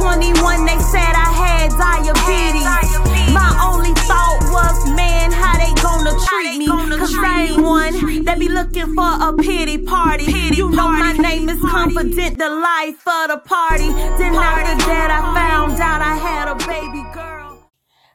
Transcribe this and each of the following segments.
21, they said I had diabetes. My only thought was, man, how they gonna treat me? Cause I ain't one that be looking for a pity party. You know my name is Confident, the life of the party. Then after that I found out I had a baby girl.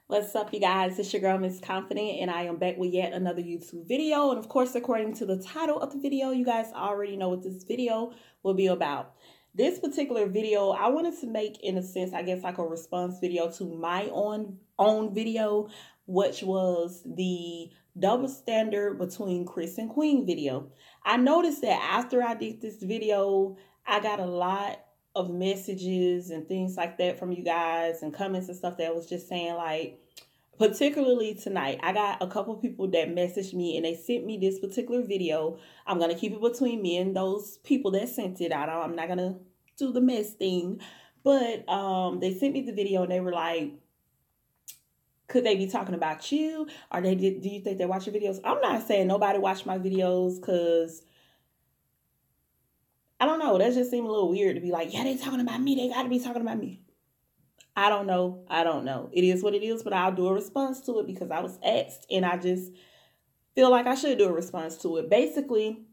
What's up, you guys? It's your girl, Miss Confident, and I am back with yet another YouTube video. And of course, according to the title of the video, you guys already know what this video will be about. This particular video, I wanted to make, in a sense, I guess like a response video to my own video, which was the double standard between Chris and Queen video. I noticed that after I did this video, I got a lot of messages and things like that from you guys and comments and stuff that was just saying, like, particularly tonight, I got a couple people that messaged me and they sent me this particular video. I'm going to keep it between me and those people that sent it. I'm not going to do the mess thing, but they sent me the video and they were like, could they be talking about you? Or do you think they watch your videos? I'm not saying nobody watch my videos, because I don't know. That just seemed a little weird to be like, yeah, they talking about me. They got to be talking about me. I don't know. It is what it is, but I'll do a response to it because I was asked and I just feel like I should do a response to it. Basically,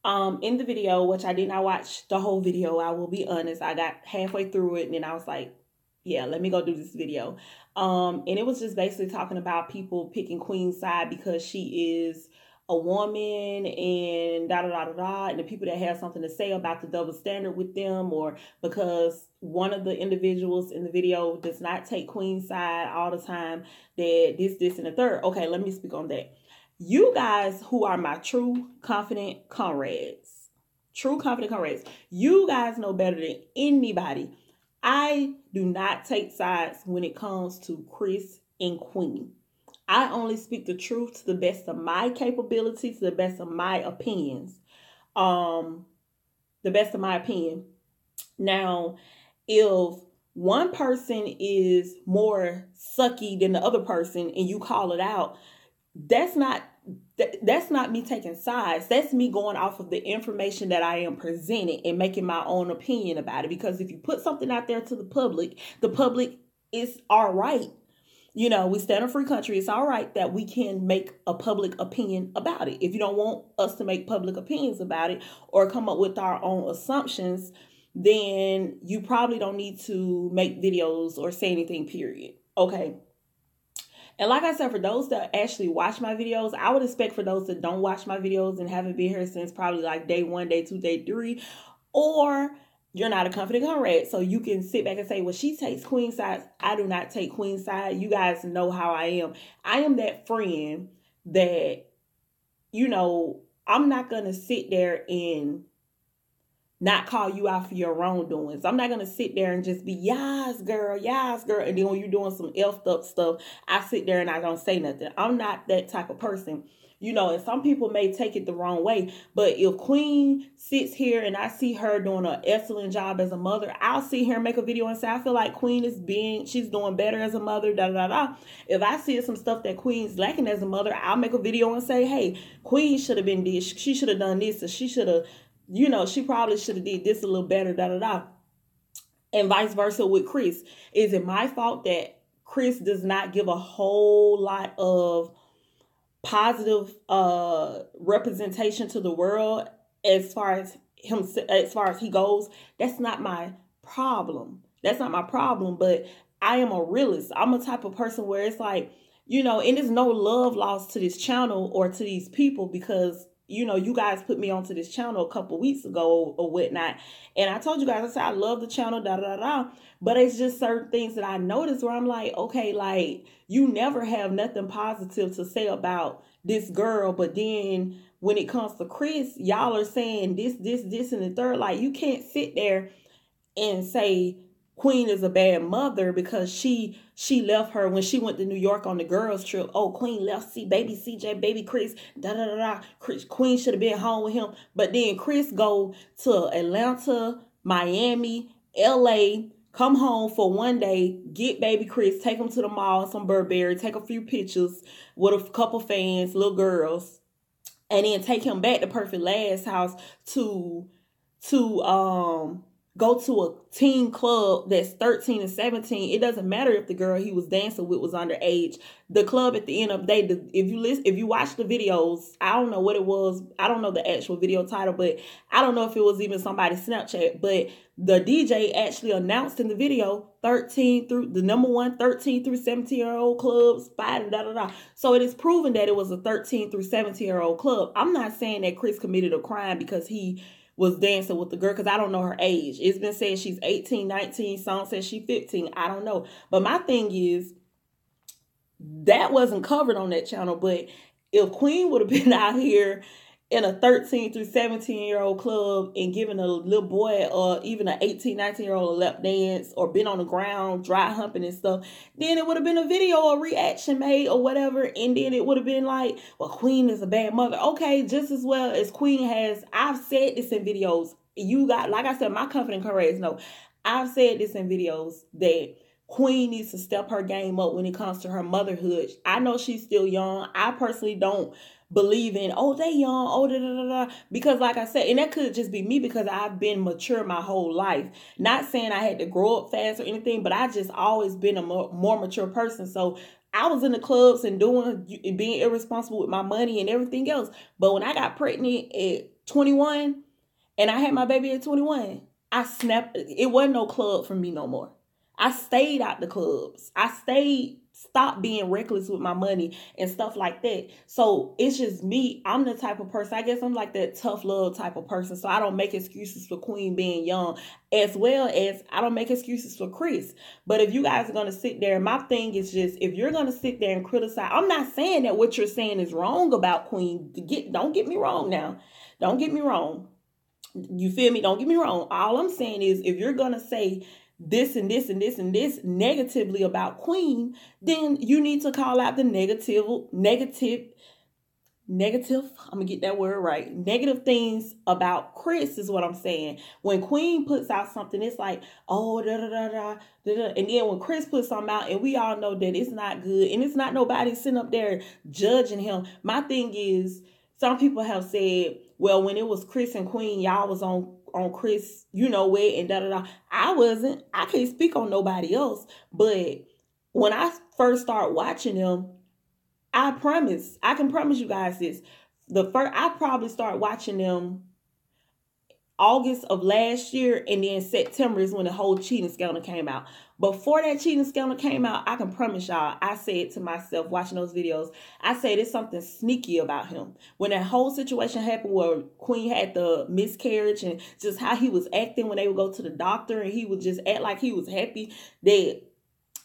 in the video, which I did not watch the whole video, I will be honest. I got halfway through it and then I was like, yeah, let me go do this video. And it was just basically talking about people picking Queen's side because she is a woman and and the people that have something to say about the double standard with them, or because one of the individuals in the video does not take Queen's side all the time, that this, and the third. Okay, let me speak on that. You guys who are my true confident comrades, you guys know better than anybody. I do not take sides when it comes to Chris and Queen. I only speak the truth to the best of my capability, to the best of my opinions. The best of my opinion. Now, if one person is more sucky than the other person and you call it out, that's not me taking sides. That's me going off of the information that I am presenting and making my own opinion about it. Because if you put something out there to the public is all right. You know, we stand in a free country. It's all right that we can make a public opinion about it. If you don't want us to make public opinions about it or come up with our own assumptions, then you probably don't need to make videos or say anything, period. Okay. And like I said, for those that actually watch my videos, I would expect for those that don't watch my videos and haven't been here since probably like day 1, day 2, day 3, or you're not a confident comrade, so you can sit back and say, well, she takes Queen's side. I do not take Queen's side. You guys know how I am. I am that friend that, you know, I'm not going to sit there and not call you out for your wrongdoings. I'm not going to sit there and just be, yes, girl. And then when you're doing some effed up stuff, I sit there and I don't say nothing. I'm not that type of person. You know, and some people may take it the wrong way, but if Queen sits here and I see her doing an excellent job as a mother, I'll sit here and make a video and say, I feel like Queen she's doing better as a mother, If I see some stuff that Queen's lacking as a mother, I'll make a video and say, hey, Queen should have been this, she should have done this, or she should have, you know, she probably should have did this a little better, And vice versa with Chris. Is it my fault that Chris does not give a whole lot of positive representation to the world as far as he goes? That's not my problem. But I am a realist. I'm a type of person where it's like, you know, and there's no love lost to this channel or to these people because, you know, you guys put me onto this channel a couple weeks ago or whatnot. And I told you guys, I said, I love the channel, But it's just certain things that I noticed where I'm like, okay, like, you never have nothing positive to say about this girl. But then when it comes to Chris, y'all are saying this, and the third. Like, you can't sit there and say Queen is a bad mother because she left her when she went to New York on the girls trip. Oh, Queen left baby CJ, baby Chris, Queen should have been home with him. But then Chris go to Atlanta, Miami, LA, come home for one day, get baby Chris, take him to the mall, some Burberry, take a few pictures with a couple fans, little girls, and then take him back to Perfect Last house to go to a teen club that's 13 and 17. It doesn't matter if the girl he was dancing with was underage. The club at the end of the day, if you watch the videos, I don't know what it was. I don't know the actual video title, but I don't know if it was even somebody's Snapchat. But the DJ actually announced in the video 13 through 17-year-old clubs, So it is proven that it was a 13 through 17-year-old club. I'm not saying that Chris committed a crime because he was dancing with the girl, because I don't know her age. It's been said she's 18, 19. Some says she's 15. I don't know. But my thing is, that wasn't covered on that channel. But if Queen would have been out here in a 13 through 17-year-old club and giving a little boy or even an 18, 19-year-old a lap dance or been on the ground dry humping and stuff, then it would have been a video or reaction made or whatever. And then it would have been like, well, Queen is a bad mother. Okay, just as well as Queen has, I've said this in videos. You got, like I said, my confident courage, no, I've said this in videos that Queen needs to step her game up when it comes to her motherhood. I know she's still young. I personally don't believe in, oh, they young, oh, because like I said, and that could just be me because I've been mature my whole life. Not saying I had to grow up fast or anything, but I just always been a more mature person. So I was in the clubs and being irresponsible with my money and everything else. But when I got pregnant at 21 and I had my baby at 21, I snapped. It wasn't no club for me no more. I stayed out the clubs. Stopped being reckless with my money and stuff like that. So it's just me. I'm the type of person, I guess I'm like that tough love type of person. So I don't make excuses for Queen being young, as well as I don't make excuses for Chris. But if you guys are going to sit there, my thing is just, if you're going to sit there and criticize, I'm not saying that what you're saying is wrong about Queen. Don't get me wrong now. Don't get me wrong. You feel me? Don't get me wrong. All I'm saying is, if you're going to say this and this and this and this negatively about Queen, then you need to call out the negative, I'm gonna get that word right, negative things about Chris is what I'm saying. When Queen puts out something, it's like, oh, and then when Chris puts something out, and we all know that it's not good, and it's not nobody sitting up there judging him. My thing is, some people have said, well, when it was Chris and Queen, y'all was on Chris, you know what, and I wasn't. I can't speak on nobody else. But when I first started watching them, I can promise you guys this. I probably started watching them August of last year, and then September is when the whole cheating scandal came out. Before that cheating scandal came out, I can promise y'all, I said to myself watching those videos, I said there's something sneaky about him. When that whole situation happened where Queen had the miscarriage and just how he was acting when they would go to the doctor and he would just act like he was happy.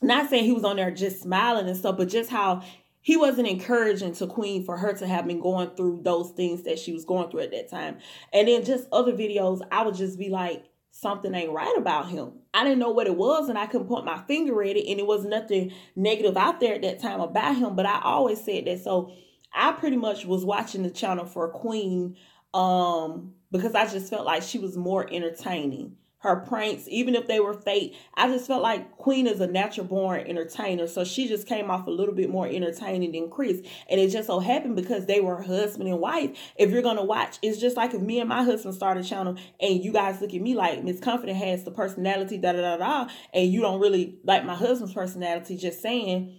Not saying he was on there just smiling and stuff, but just how he wasn't encouraging to Queen for her to have been going through those things that she was going through at that time. And then just other videos, I would just be like, something ain't right about him. I didn't know what it was, and I couldn't point my finger at it, and it was nothing negative out there at that time about him, but I always said that. So I pretty much was watching the channel for Queen because I just felt like she was more entertaining. Her pranks, even if they were fake, I just felt like Queen is a natural born entertainer. So she just came off a little bit more entertaining than Chris. And it just so happened because they were husband and wife. If you're going to watch, it's just like if me and my husband start a channel and you guys look at me like Miss Confident has the personality, and you don't really like my husband's personality, just saying,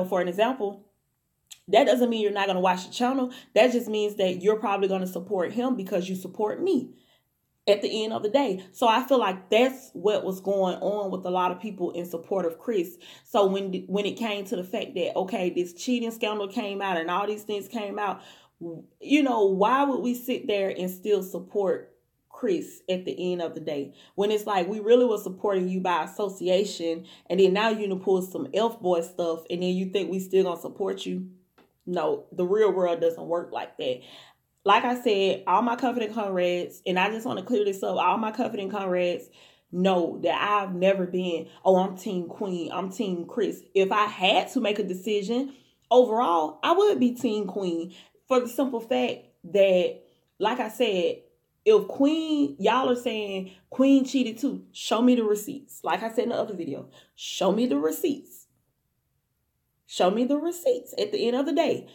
for an example, that doesn't mean you're not going to watch the channel. That just means that you're probably going to support him because you support me at the end of the day. So I feel like that's what was going on with a lot of people in support of Chris. So when it came to the fact that, okay, this cheating scandal came out and all these things came out, why would we sit there and still support Chris at the end of the day? When it's like, we really were supporting you by association, and then now you pull some elf boy stuff, and then you think we still gonna support you? No, the real world doesn't work like that. Like I said, all my confident comrades, and I just want to clear this up, all my confident comrades know that I've never been, oh, I'm Team Queen, I'm Team Chris. If I had to make a decision overall, I would be Team Queen, for the simple fact that, like I said, if Queen, y'all are saying Queen cheated too, show me the receipts. Like I said in the other video, show me the receipts. Show me the receipts. At the end of the day,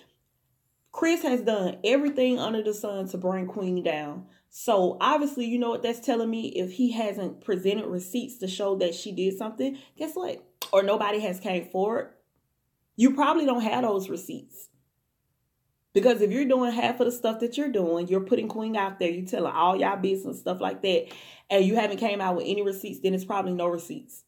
Chris has done everything under the sun to bring Queen down. So obviously, you know what that's telling me? If he hasn't presented receipts to show that she did something, guess what? Or nobody has came forward, you probably don't have those receipts. Because if you're doing half of the stuff that you're doing, you're putting Queen out there, you're telling all y'all business, stuff like that, and you haven't came out with any receipts, then it's probably no receipts.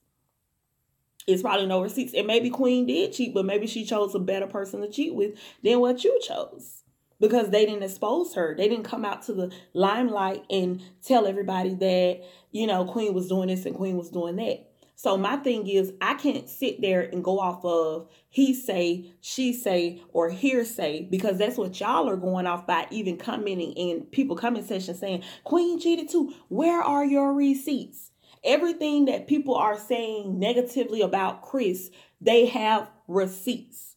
It's probably no receipts. And maybe Queen did cheat, but maybe she chose a better person to cheat with than what you chose. Because they didn't expose her. They didn't come out to the limelight and tell everybody that, you know, Queen was doing this and Queen was doing that. So my thing is, I can't sit there and go off of he say, she say, or hearsay, because that's what y'all are going off by, even commenting in people comment section saying, Queen cheated too. Where are your receipts? Everything that people are saying negatively about Chris, they have receipts.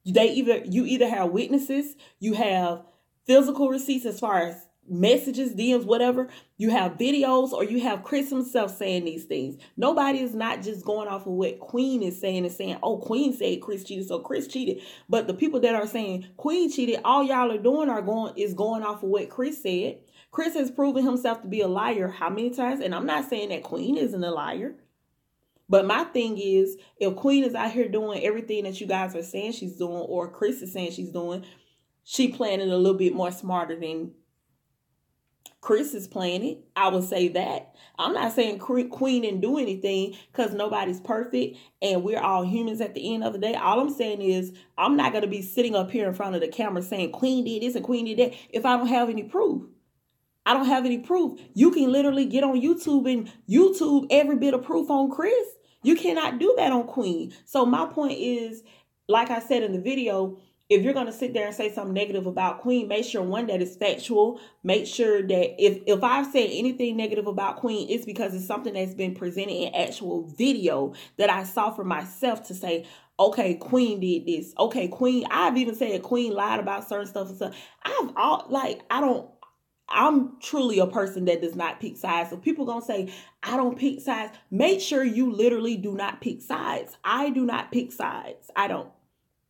You either have witnesses, you have physical receipts as far as messages, DMs, whatever. You have videos, or you have Chris himself saying these things. Nobody is not just going off of what Queen is saying and saying, oh, Queen said Chris cheated, so Chris cheated. But the people that are saying Queen cheated, all y'all are doing is going off of what Chris said. Chris has proven himself to be a liar how many times? And I'm not saying that Queen isn't a liar. But my thing is, if Queen is out here doing everything that you guys are saying she's doing, or Chris is saying she's doing, she playing it a little bit more smarter than Chris is playing it. I would say that. I'm not saying Queen didn't do anything, because nobody's perfect and we're all humans at the end of the day. All I'm saying is, I'm not going to be sitting up here in front of the camera saying Queen did this and Queen did that if I don't have any proof. I don't have any proof. You can literally get on YouTube and YouTube every bit of proof on Chris. You cannot do that on Queen. So my point is, like I said in the video, if you're going to sit there and say something negative about Queen, make sure, one, that it's factual. Make sure that if I've said anything negative about Queen, it's because it's something that's been presented in actual video that I saw for myself to say, okay, Queen did this. Okay, Queen. I've even said Queen lied about certain stuff and stuff. I'm truly a person that does not pick sides. So people gonna say, I don't pick sides. Make sure you literally do not pick sides. I do not pick sides. I don't.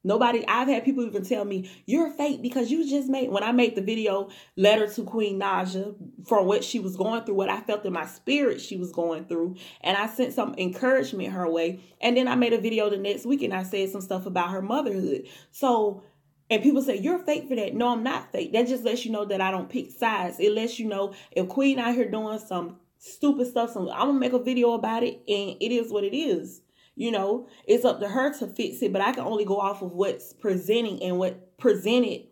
Nobody, I've had people even tell me, you're fake because you just when I made the video letter to Queen Naja for what she was going through, what I felt in my spirit she was going through. And I sent some encouragement her way. And then I made a video the next week and I said some stuff about her motherhood. So, and people say, you're fake for that. No, I'm not fake. That just lets you know that I don't pick sides. It lets you know if Queen out here doing some stupid stuff, I'm going to make a video about it, and it is what it is. You know, it's up to her to fix it, but I can only go off of what's presenting and what presented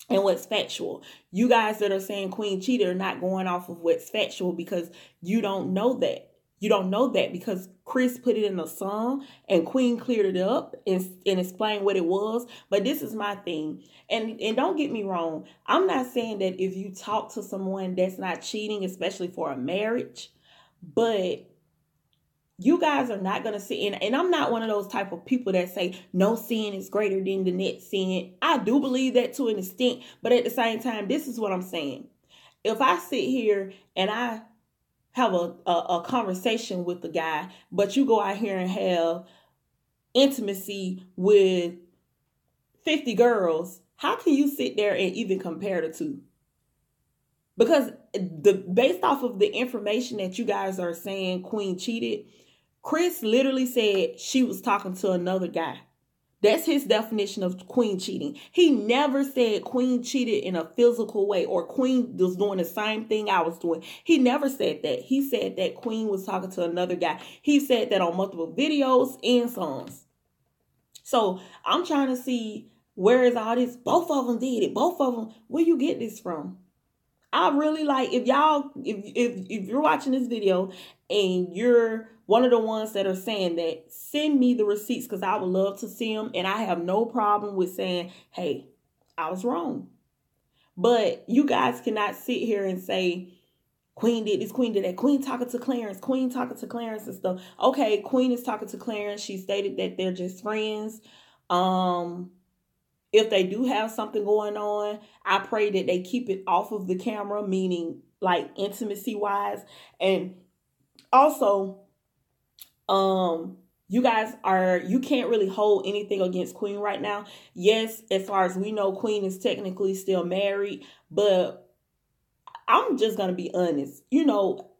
and what's factual. You guys that are saying Queen cheated are not going off of what's factual, because you don't know that. You don't know that because Chris put it in a song and Queen cleared it up and explained what it was. But this is my thing. And don't get me wrong. I'm not saying that if you talk to someone that's not cheating, especially for a marriage, but you guys are not going to sit in. And I'm not one of those type of people that say no sin is greater than the next sin. I do believe that to an extent. But at the same time, this is what I'm saying. If I sit here and I have a conversation with the guy, but you go out here and have intimacy with 50 girls, how can you sit there and even compare the two? Because based off of the information that you guys are saying Queen cheated, Chris literally said she was talking to another guy. That's his definition of Queen cheating. He never said Queen cheated in a physical way or Queen was doing the same thing I was doing. He never said that. He said that Queen was talking to another guy. He said that on multiple videos and songs. So I'm trying to see, where is all this? Both of them did it. Both of them. Where you get this from? I really like, if you're watching this video and you're one of the ones that are saying that, send me the receipts, because I would love to see them. And I have no problem with saying, hey, I was wrong. But you guys cannot sit here and say, Queen did this, Queen did that. Queen talking to Clarence, Queen talking to Clarence and stuff. Okay, Queen is talking to Clarence. She stated that they're just friends. If they do have something going on, I pray that they keep it off of the camera, meaning like intimacy wise. And also, you can't really hold anything against Queen right now. Yes, as far as we know, Queen is technically still married, but I'm just going to be honest. You know,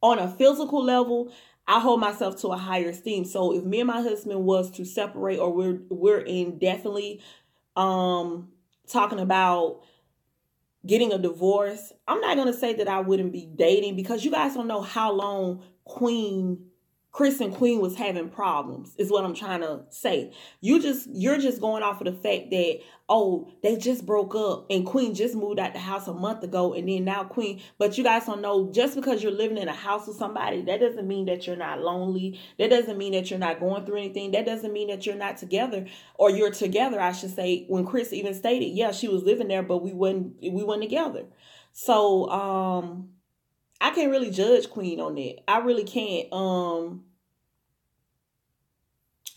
on a physical level, I hold myself to a higher esteem. So if me and my husband was to separate, or we're indefinitely talking about getting a divorce, I'm not going to say that I wouldn't be dating, because you guys don't know how long Chris and Queen was having problems, is what I'm trying to say. You're just going off of the fact that, oh, they just broke up and Queen just moved out the house a month ago, and then now Queen, but you guys don't know, just because you're living in a house with somebody, that doesn't mean that you're not lonely. That doesn't mean that you're not going through anything. That doesn't mean that you're not together, or you're together, I should say. When Chris even stated, yeah, she was living there, but we weren't together. So I can't really judge Queen on that. I really can't.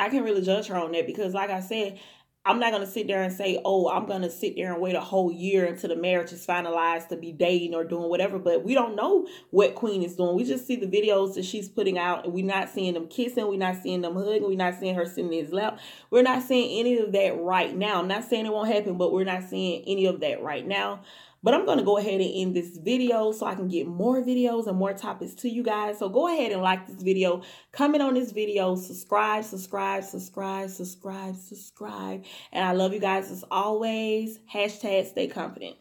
I can't really judge her on that, because like I said, I'm not going to sit there and say, oh, I'm going to sit there and wait a whole year until the marriage is finalized to be dating or doing whatever. But we don't know what Queen is doing. We just see the videos that she's putting out, and we're not seeing them kissing. We're not seeing them hugging. We're not seeing her sitting in his lap. We're not seeing any of that right now. I'm not saying it won't happen, but we're not seeing any of that right now. But I'm going to go ahead and end this video so I can get more videos and more topics to you guys. So go ahead and like this video, comment on this video, subscribe. And I love you guys as always. #stay confident.